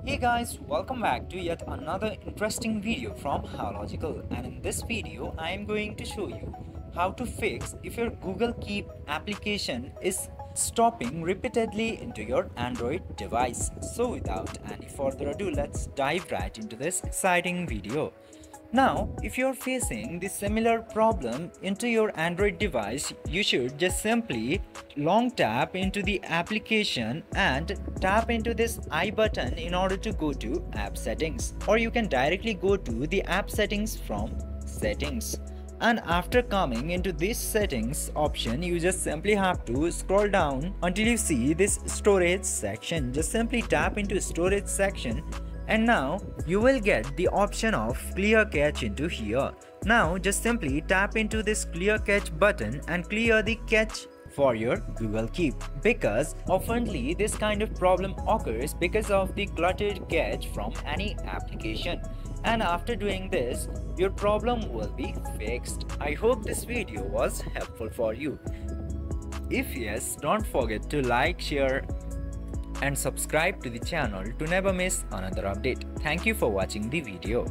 Hey guys, welcome back to yet another interesting video from Howlogical, and in this video I am going to show you how to fix if your Google Keep application is stopping repeatedly into your Android device. So without any further ado, let's dive right into this exciting video. Now, if you're facing this similar problem into your Android device, you should just simply long tap into the application and tap into this I button in order to go to app settings, or you can directly go to the app settings from settings. And after coming into this settings option, you just simply have to scroll down until you see this storage section. Just simply tap into storage section, and now you will get the option of clear cache into here. Now just simply tap into this clear cache button and clear the cache for your Google Keep, because oftenly this kind of problem occurs because of the cluttered cache from any application, and after doing this your problem will be fixed. I hope this video was helpful for you. If yes, don't forget to like, share and subscribe to the channel to never miss another update. Thank you for watching the video.